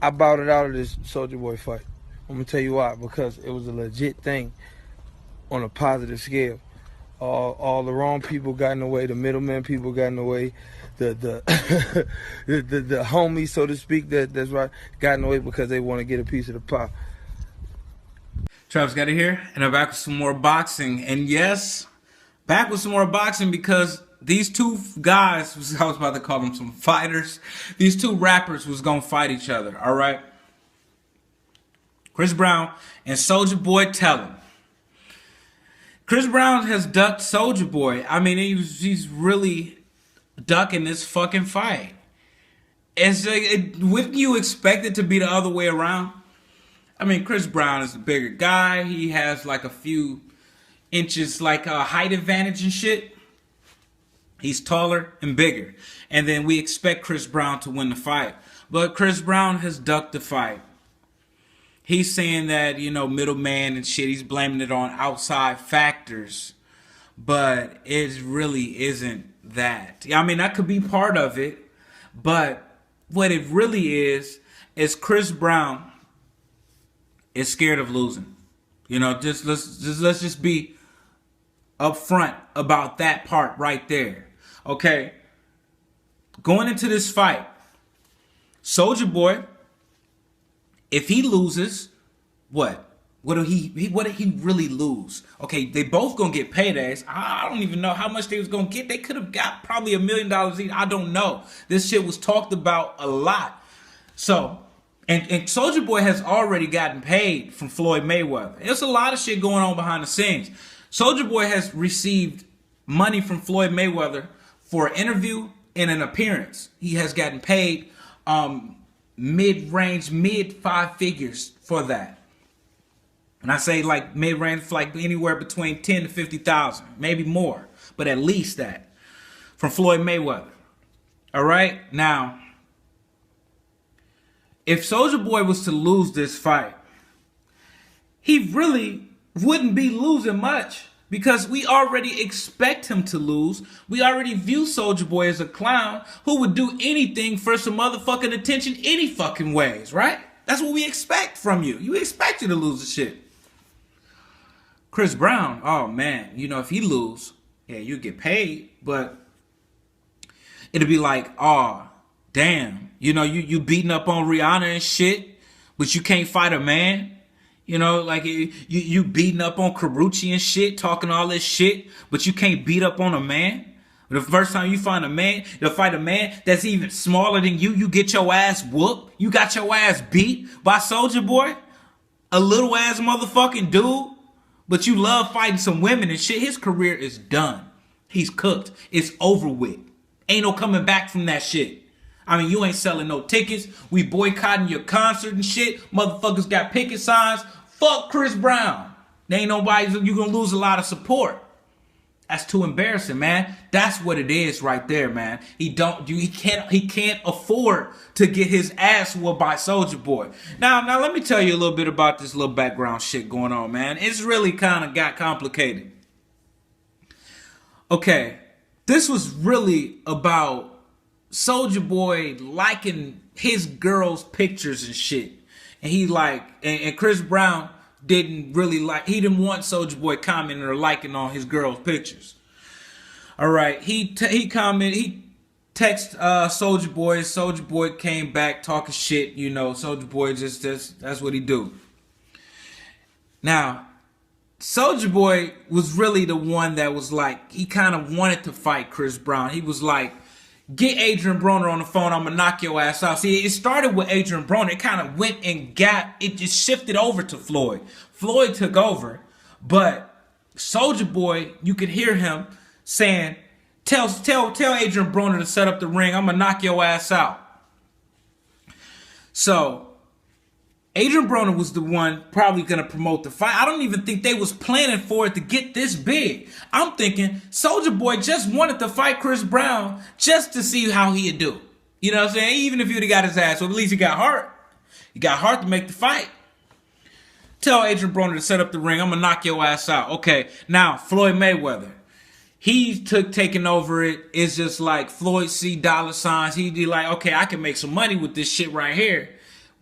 I bowed it out of this Soulja Boy fight. I'm gonna tell you why. Because it was a legit thing on a positive scale. All the wrong people got in the way. The middleman people got in the way. The the homies, so to speak, that's right, got in the way because they want to get a piece of the pie. Travis got it here, and I'm back with some more boxing. And yes, back with some more boxing because these two guys, I was about to call them some fighters, these two rappers was going to fight each other, all right? Chris Brown and Soulja Boy tell him. Chris Brown has ducked Soulja Boy. I mean, he's really ducking this fucking fight. Wouldn't you expect it to be the other way around? I mean, Chris Brown is a bigger guy. He has like a few inches, like a height advantage and shit. He's taller and bigger. And then we expect Chris Brown to win the fight. But Chris Brown has ducked the fight. He's saying that, you know, middleman and shit, he's blaming it on outside factors. But it really isn't that. I mean, that could be part of it. But what it really is Chris Brown is scared of losing. You know, let's just be upfront about that part right there. Okay, going into this fight, Soulja Boy, if he loses, what did he really lose? Okay, they both gonna get paydays. I don't even know how much they was gonna get. They could have got probably $1 million each. I don't know. This shit was talked about a lot. So, and Soulja Boy has already gotten paid from Floyd Mayweather. There's a lot of shit going on behind the scenes. Soulja Boy has received money from Floyd Mayweather for an interview and an appearance. He has gotten paid mid-range, mid-5 figures for that. And I say like mid-range, like anywhere between 10 to 50,000, maybe more, but at least that from Floyd Mayweather. All right, now, if Soulja Boy was to lose this fight, he really wouldn't be losing much because we already expect him to lose. We already view Soulja Boy as a clown who would do anything for some motherfucking attention any fucking ways, right? That's what we expect from you. You expect you to lose the shit. Chris Brown, oh man, you know, if he lose, yeah, you get paid, but it'll be like, oh, damn, you know, you beating up on Rihanna and shit, but you can't fight a man. You know, like you beating up on Karuchi and shit, talking all this shit, but you can't beat up on a man. The first time you find a man, you'll fight a man that's even smaller than you, you get your ass whooped. You got your ass beat by Soulja Boy, a little ass motherfucking dude, but you love fighting some women and shit. His career is done. He's cooked. It's over with. Ain't no coming back from that shit. I mean, you ain't selling no tickets. We boycotting your concert and shit. Motherfuckers got picket signs. Fuck Chris Brown. There ain't nobody, you gonna lose a lot of support. That's too embarrassing, man. That's what it is right there, man. He can't afford to get his ass whooped by Soulja Boy. Now let me tell you a little bit about this little background shit going on, man. It's really kind of got complicated. Okay, this was really about Soulja Boy liking his girl's pictures and shit. And he and Chris Brown didn't really he didn't want Soulja Boy commenting or liking on his girl's pictures. All right, he commented, he texted Soulja Boy. Soulja Boy came back talking shit, you know. Soulja Boy that's what he do. Now, Soulja Boy was really the one that was like, he kind of wanted to fight Chris Brown. He was like, get Adrian Broner on the phone, I'm gonna knock your ass out. See, it started with Adrian Broner. It kind of went and it just shifted over to Floyd. Floyd took over, but Soulja Boy, you could hear him saying, tell Adrian Broner to set up the ring, I'm gonna knock your ass out. So Adrian Broner was the one probably going to promote the fight. I don't even think they was planning for it to get this big. I'm thinking Soulja Boy just wanted to fight Chris Brown just to see how he'd do. You know what I'm saying? Even if he would have got his ass, well, at least he got heart. He got heart to make the fight. Tell Adrian Broner to set up the ring. I'm going to knock your ass out. Okay, now Floyd Mayweather. He taking over it. It's just like Floyd see dollar signs. He'd be like, okay, I can make some money with this shit right here.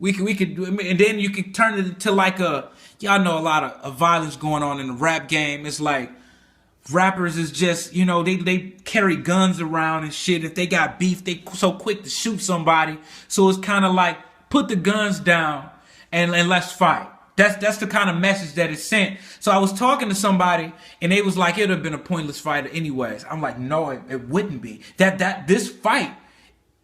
we could do it, and then you could turn it into like y'all know a lot of violence going on in the rap game. It's like rappers is just, they carry guns around and shit. If they got beef, they so quick to shoot somebody. So it's kind of like, put the guns down and let's fight. That's the kind of message that is sent. So I was talking to somebody and they was like, it would have been a pointless fight anyways. I'm like, no, it wouldn't be. This fight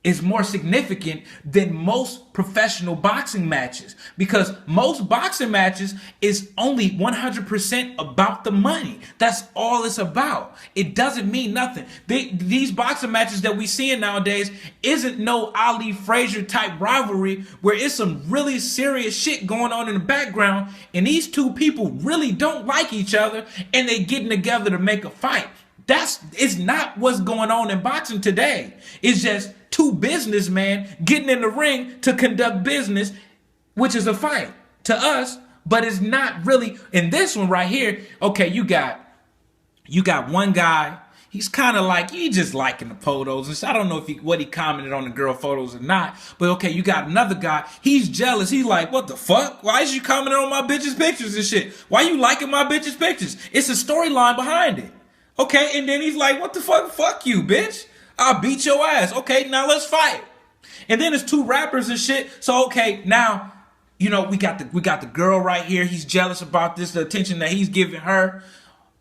is more significant than most professional boxing matches, because most boxing matches is only 100% about the money. That's all it's about. It doesn't mean nothing. These boxing matches that we seeing nowadays isn't no Ali Frazier type rivalry where it's some really serious shit going on in the background and these two people really don't like each other and they getting together to make a fight. It's not what's going on in boxing today. It's just two businessmen getting in the ring to conduct business, which is a fight to us, but it's not really. In this one right here, okay, you got one guy. He's kind of like, he just liking the photos. And so I don't know if what he commented on the girl photos or not. But okay, you got another guy. He's jealous. He's like, what the fuck? Why is you commenting on my bitch's pictures and shit? Why you liking my bitch's pictures? It's a storyline behind it. Okay, and then he's like, what the fuck? Fuck you, bitch. I'll beat your ass. Okay, now let's fight. And then there's two rappers and shit. So okay, now, we got the girl right here. He's jealous about this, the attention that he's giving her.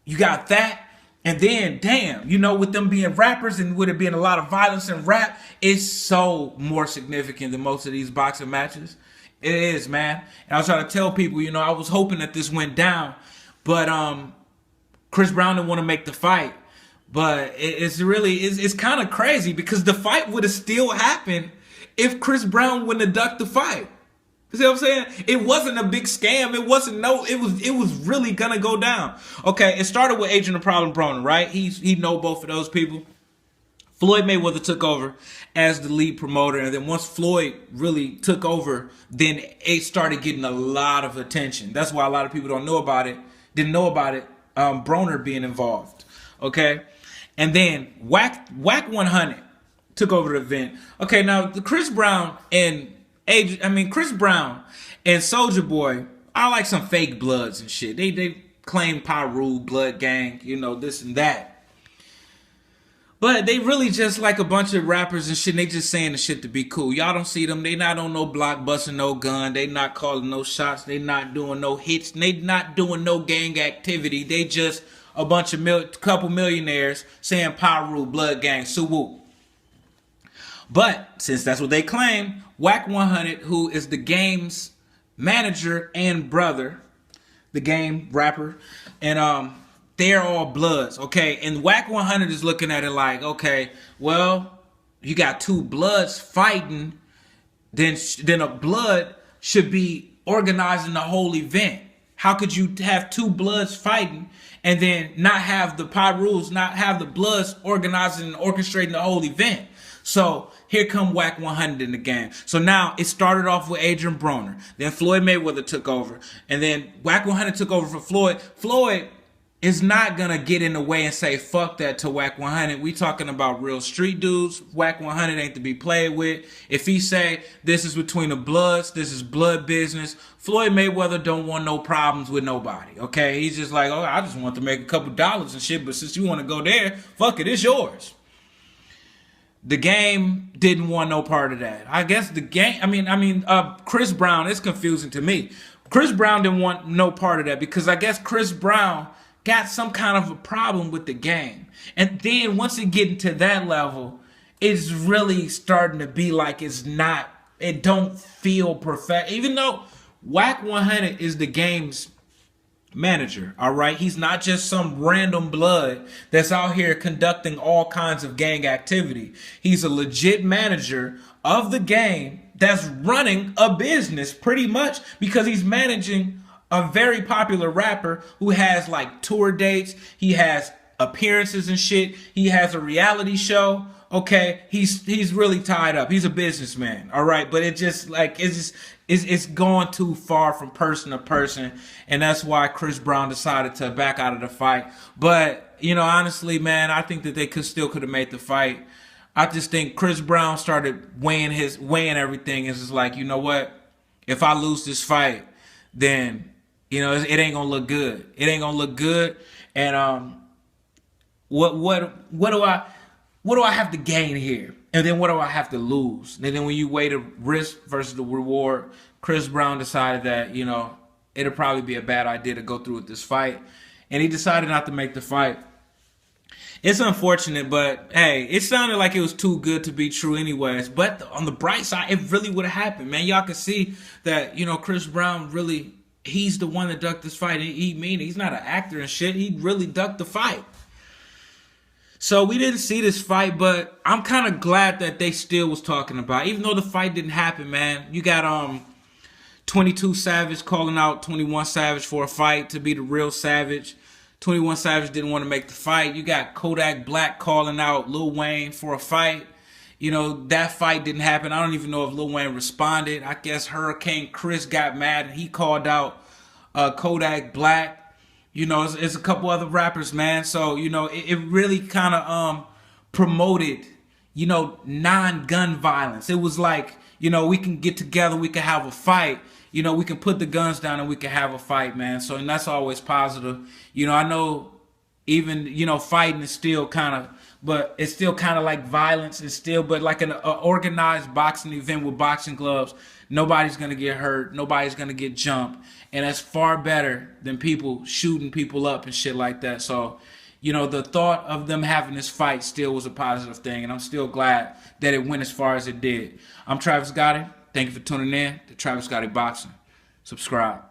You got that. And then, damn, with them being rappers and with it being a lot of violence in rap, it's so more significant than most of these boxing matches. It is, man. And I was trying to tell people, I was hoping that this went down, but Chris Brown didn't want to make the fight, but it's kind of crazy because the fight would have still happened if Chris Brown wouldn't have ducked the fight. You see what I'm saying? It wasn't a big scam. It was really gonna go down. Okay, it started with Adrian the Problem Broner, right? He know both of those people. Floyd Mayweather took over as the lead promoter, and then once Floyd really took over, then it started getting a lot of attention. That's why a lot of people didn't know about it. Broner being involved, okay, and then Whack 100 took over the event. Okay, now Chris Brown and Soulja Boy are like some fake bloods and shit. They claim Pyru, blood gang, this and that. But they really just like a bunch of rappers and shit. And they just saying the shit to be cool. Y'all don't see them. They not on no block busting no gun. They not calling no shots. They not doing no hits. They not doing no gang activity. They just a bunch of couple millionaires saying Pyru, blood gang, suwoo. But since that's what they claim, Whack 100, who is the game's manager and brother, the game rapper, and they're all bloods, okay? And Whack 100 is looking at it like, okay, well, you got two bloods fighting, then a blood should be organizing the whole event. How could you have two bloods fighting and then not have the Pyrus, not have the bloods organizing and orchestrating the whole event? So here come Whack 100 in the game. So now it started off with Adrian Broner. Then Floyd Mayweather took over. And then Whack 100 took over for Floyd. Floyd is not going to get in the way and say, fuck that to Whack 100. We talking about real street dudes. Whack 100 ain't to be played with. If he say this is between the bloods, this is blood business, Floyd Mayweather don't want no problems with nobody, okay? He's just like, oh, I just want to make a couple dollars and shit, but since you want to go there, fuck it, it's yours. The game didn't want no part of that. I guess the game, Chris Brown, it's confusing to me. Chris Brown didn't want no part of that because I guess Chris Brown got some kind of a problem with the game. And then once it get into that level, it's really starting to be like it don't feel perfect. Even though Whack 100 is the game's manager, all right? He's not just some random blood that's out here conducting all kinds of gang activity. He's a legit manager of the game that's running a business pretty much because he's managing a very popular rapper who has like tour dates. He has appearances and shit. He has a reality show. Okay, he's really tied up. He's a businessman, all right? But it's going too far from person to person, and that's why Chris Brown decided to back out of the fight. But honestly, man, I think that they could have made the fight. I just think Chris Brown started weighing everything. It's just like, you know what? if I lose this fight, then it ain't gonna look good. It ain't gonna look good. And what do I have to gain here? And then what do I have to lose? And then when you weigh the risk versus the reward, Chris Brown decided that it'll probably be a bad idea to go through with this fight, and he decided not to make the fight. It's unfortunate, but hey, it sounded like it was too good to be true anyways. But on the bright side, it really would have happened, man. Y'all can see that, Chris Brown really, he's the one that ducked this fight. He's not an actor and shit. He really ducked the fight. So we didn't see this fight, but I'm kind of glad that they still was talking about it. Even though the fight didn't happen, man. You got 22 Savage calling out 21 Savage for a fight to be the real Savage. 21 Savage didn't want to make the fight. You got Kodak Black calling out Lil Wayne for a fight. That fight didn't happen. I don't even know if Lil Wayne responded. I guess Hurricane Chris got mad and he called out Kodak Black. It's a couple other rappers, man. So, it really kind of promoted, non-gun violence. It was like, we can get together, we can have a fight. We can put the guns down and we can have a fight, man. So, and that's always positive. I know even, fighting is still kind of, but it's still kind of like violence. It's still, but like an organized boxing event with boxing gloves, nobody's going to get hurt. Nobody's going to get jumped. And that's far better than people shooting people up and shit like that. So, the thought of them having this fight still was a positive thing. And I'm still glad that it went as far as it did. I'm Travis Gotti. Thank you for tuning in to Travis Gotti Boxing. Subscribe.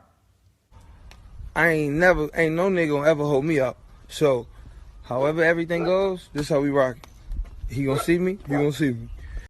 Ain't no nigga gonna ever hold me up. So, however everything goes, this how we rock it. He gonna see me, you gonna see me.